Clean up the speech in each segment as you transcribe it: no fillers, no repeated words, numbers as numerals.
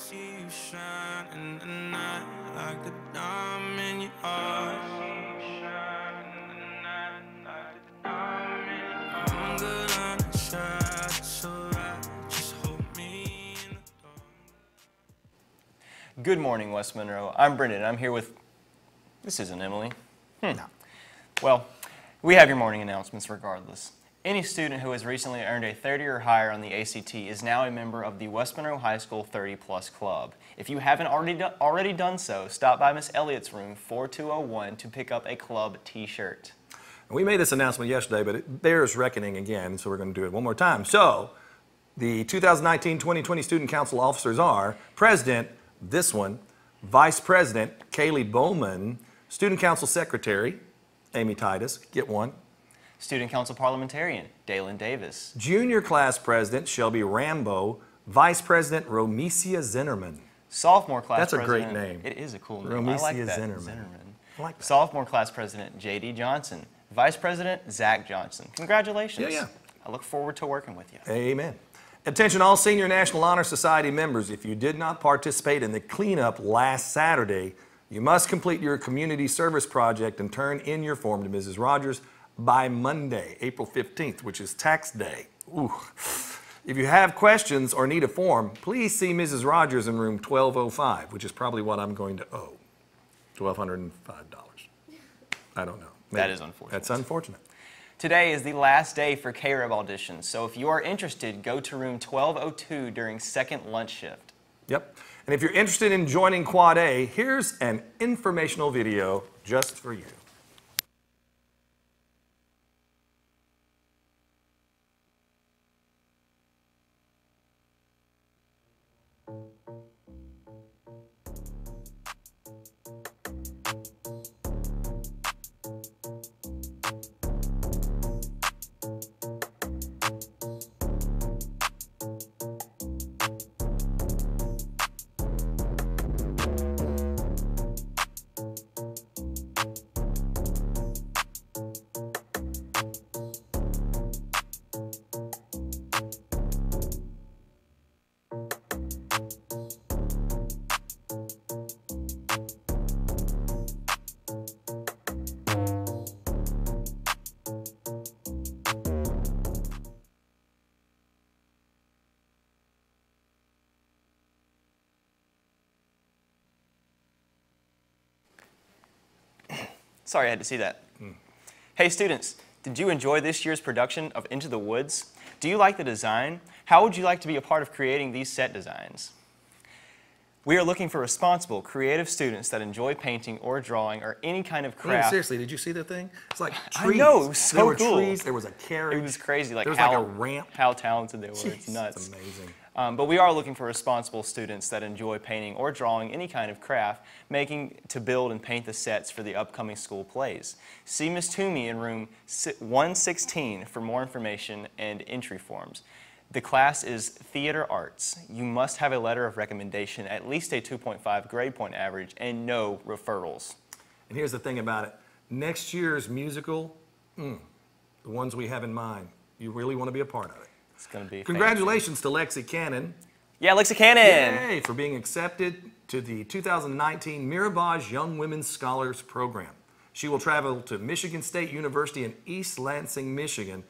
see you shine in the night like a diamond in your eyes. I'm good on the side, so right, just hold me in the dark. Good morning, West Monroe. I'm Brendan. I'm here with... This isn't Emily. No. Well, we have your morning announcements regardless. Any student who has recently earned a 30 or higher on the ACT is now a member of the West Monroe High School 30+ Club. If you haven't already done so, stop by Miss Elliott's room 4201 to pick up a club t-shirt. We made this announcement yesterday, but it bears reckoning again, so we're going to do it one more time. So, the 2019-2020 Student Council officers are President, this one, Vice President, Kaylee Bowman, Student Council Secretary, Amy Titus, get one. Student Council Parliamentarian, Dalen Davis. Junior Class President, Shelby Rambo, Vice President, Romesia Zinnerman. Sophomore Class That's President. a great name. It is a cool name. Romesia I like that. Zinnerman. I like that. Sophomore Class President, J.D. Johnson. Vice President, Zach Johnson. Congratulations. Yeah. I look forward to working with you. Amen. Attention all Senior National Honor Society members, if you did not participate in the cleanup last Saturday, you must complete your community service project and turn in your form to Mrs. Rogers by Monday, April 15th, which is tax day. Ooh. If you have questions or need a form, please see Mrs. Rogers in room 1205, which is probably what I'm going to owe, $1,205. I don't know. Maybe. That is unfortunate. That's unfortunate. Today is the last day for K-Reb auditions, so if you are interested, go to room 1202 during second lunch shift. Yep. And if you're interested in joining Quad A, here's an informational video just for you. Sorry I had to see that. Hey students, did you enjoy this year's production of Into the Woods? Do you like the design? How would you like to be a part of creating these set designs? We are looking for responsible, creative students that enjoy painting or drawing or any kind of craft. Seriously, did you see the thing? It's like trees. I know, it was so there were cool. trees, there was a carriage. It was crazy, like there was how, like a ramp. How talented they were. Jeez, it's nuts. It's amazing. But we are looking for responsible students that enjoy painting or drawing any kind of craft, making to build and paint the sets for the upcoming school plays. See Ms. Toomey in room 116 for more information and entry forms. The class is Theater Arts. You must have a letter of recommendation, at least a 2.5 grade point average, and no referrals. And here's the thing about it. Next year's musical, the ones we have in mind, you really want to be a part of it. It's going to be Congratulations to Lexi Cannon. Yeah, Lexi Cannon! Yay, for being accepted to the 2019 Mirabage Young Women's Scholars Program. She will travel to Michigan State University in East Lansing, Michigan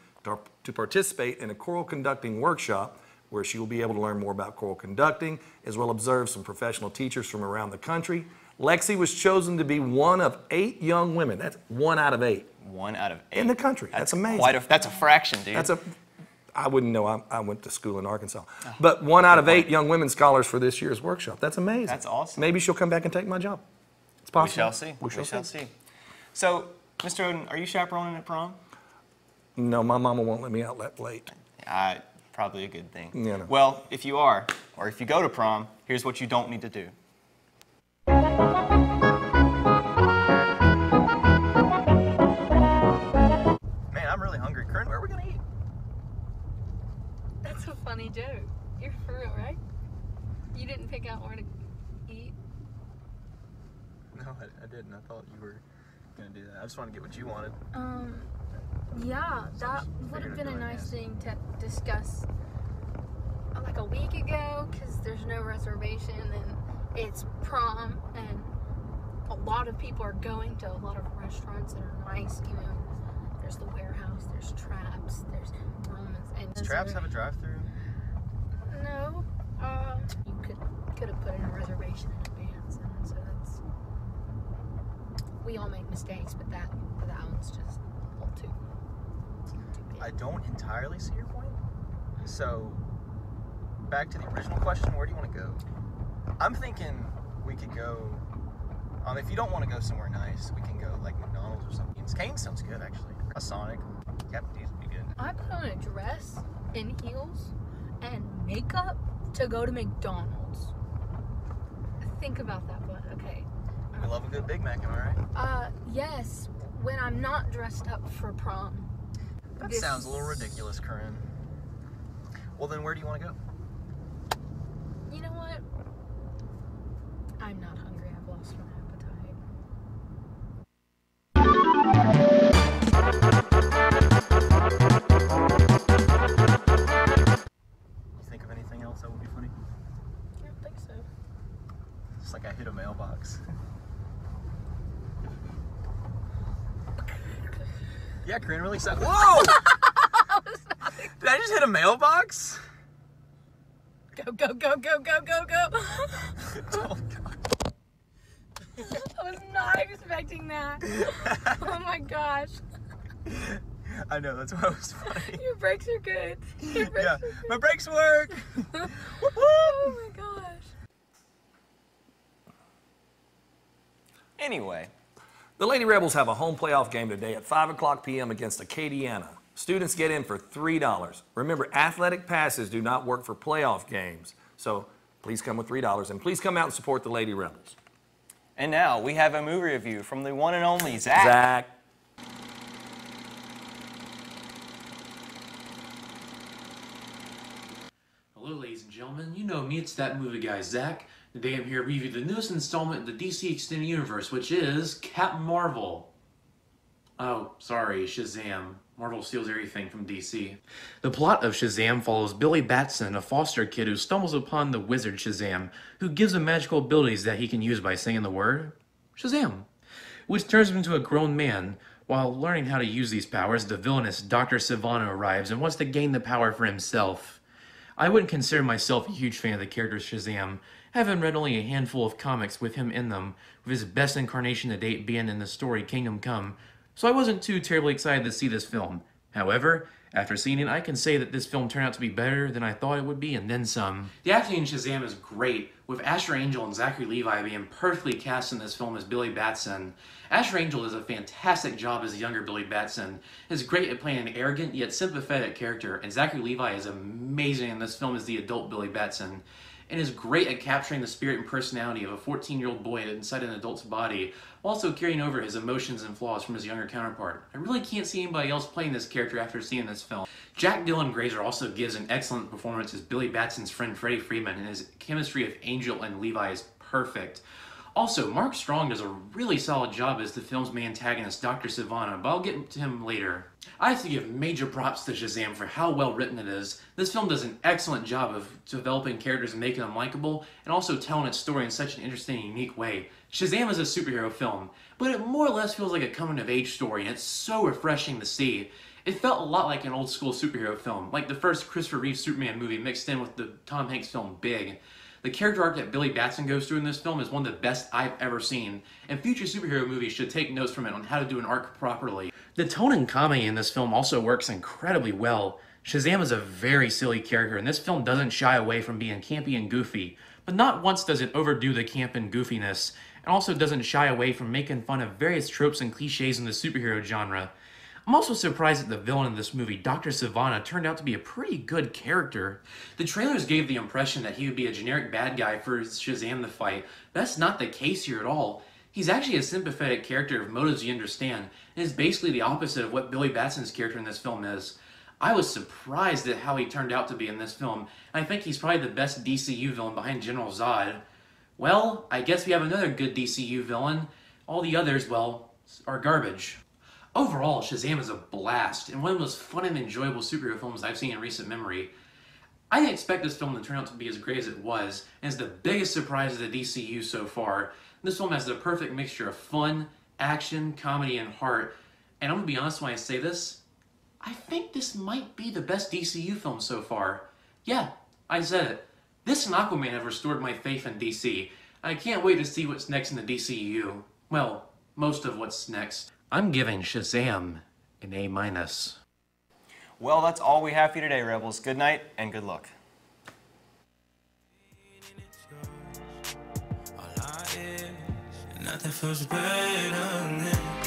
to participate in a choral conducting workshop where she will be able to learn more about choral conducting, as well as observe some professional teachers from around the country. Lexi was chosen to be one of 8 young women. That's 1 out of 8. 1 out of 8. In the country. That's amazing. That's a fraction, dude. I wouldn't know. I went to school in Arkansas. But 1 out of 8 young women scholars for this year's workshop. That's amazing. That's awesome. Maybe she'll come back and take my job. It's possible. We shall see. We shall see. So, Mr. Oden, are you chaperoning at prom? No, my mama won't let me out that late. Probably a good thing. Yeah, no. Well, if you are, or if you go to prom, here's what you don't need to do. Man, I'm really hungry. Kern, where are we going to eat? That's a funny joke. You're for real, right? You didn't pick out where to eat? No, I didn't. I thought you were going to do that. I just wanted to get what you wanted. Yeah, that would have been a nice thing to discuss like a week ago, know, because there's no reservation and it's prom and a lot of people are going to a lot of restaurants that are nice, you know. There's the Warehouse, there's Traps, there's Roman's. And Does Traps have a drive-through? No. You could have put in a reservation in advance, and so that's. We all make mistakes, but that one's just a little too big. I don't entirely see your point. So, back to the original question, where do you want to go? I'm thinking we could go, if you don't want to go somewhere nice, we can go like McDonald's or something. Cane's sounds good, actually. A Sonic, Captain D's would be good. I put on a dress and heels and makeup to go to McDonald's. Think about that, bud. Okay. We love a good Big Mac, am I right? Yes, when I'm not dressed up for prom. That sounds a little ridiculous, Corinne. Well, then where do you want to go? You know what? I'm not hungry. I've lost my appetite. You think of anything else that would be funny? I don't think so. It's like I hit a mailbox. Yeah, Corinne really sucks. Whoa! Did I just hit a mailbox? Go, go, go, go, go, go, go. Oh, God. I was not expecting that. Oh my gosh. I know, that's why it was funny. Your brakes are good. Your brakes Yeah, are good. my brakes work. Oh my gosh. Anyway, The Lady Rebels have a home playoff game today at 5 o'clock p.m. against Acadiana. Students get in for $3. Remember, athletic passes do not work for playoff games, so please come with $3, and please come out and support the Lady Rebels. and now we have a movie review from the one and only Zach. Zach. Hello, ladies and gentlemen. You know me, it's that movie guy, Zach. Today I'm here to review the newest installment of the DC Extended Universe, which is Captain Marvel. Oh, sorry, Shazam. Marvel steals everything from DC. The plot of Shazam follows Billy Batson, a foster kid who stumbles upon the wizard Shazam, who gives him magical abilities that he can use by saying the word Shazam, which turns him into a grown man. While learning how to use these powers, the villainous Dr. Sivana arrives and wants to gain the power for himself. I wouldn't consider myself a huge fan of the character Shazam, having read only a handful of comics with him in them, with his best incarnation to date being in the story Kingdom Come, so I wasn't too terribly excited to see this film. However, after seeing it, I can say that this film turned out to be better than I thought it would be, and then some. The acting in Shazam is great, with Asher Angel and Zachary Levi being perfectly cast in this film as Billy Batson. Asher Angel does a fantastic job as the younger Billy Batson. He's great at playing an arrogant yet sympathetic character, and Zachary Levi is amazing in this film as the adult Billy Batson, and is great at capturing the spirit and personality of a 14-year-old boy inside an adult's body, while also carrying over his emotions and flaws from his younger counterpart. I really can't see anybody else playing this character after seeing this film. Jack Dylan Grazer also gives an excellent performance as Billy Batson's friend Freddie Freeman, and his chemistry of Angel and Levi is perfect. Also, Mark Strong does a really solid job as the film's main antagonist, Dr. Sivana, but I'll get to him later. I have to give major props to Shazam for how well written it is. This film does an excellent job of developing characters and making them likable, and also telling its story in such an interesting and unique way. Shazam is a superhero film, but it more or less feels like a coming-of-age story, and it's so refreshing to see. It felt a lot like an old-school superhero film, like the first Christopher Reeve Superman movie mixed in with the Tom Hanks film Big. The character arc that Billy Batson goes through in this film is one of the best I've ever seen, and future superhero movies should take notes from it on how to do an arc properly. The tone and comedy in this film also works incredibly well. Shazam is a very silly character, and this film doesn't shy away from being campy and goofy, but not once does it overdo the camp and goofiness, and also doesn't shy away from making fun of various tropes and cliches in the superhero genre. I'm also surprised that the villain in this movie, Dr. Sivana, turned out to be a pretty good character. The trailers gave the impression that he would be a generic bad guy for Shazam the fight, but that's not the case here at all. He's actually a sympathetic character of motives you understand, and is basically the opposite of what Billy Batson's character in this film is. I was surprised at how he turned out to be in this film, and I think he's probably the best DCU villain behind General Zod. Well, I guess we have another good DCU villain. All the others, well, are garbage. Overall, Shazam is a blast, and one of the most fun and enjoyable superhero films I've seen in recent memory. I didn't expect this film to turn out to be as great as it was, and it's the biggest surprise of the DCU so far. This film has the perfect mixture of fun, action, comedy, and heart. And I'm gonna be honest when I say this, I think this might be the best DCU film so far. Yeah, I said it. This and Aquaman have restored my faith in DC. I can't wait to see what's next in the DCU. Well, most of what's next. I'm giving Shazam an A-. Well, that's all we have for you today, Rebels. Good night and good luck. Nothing feels better than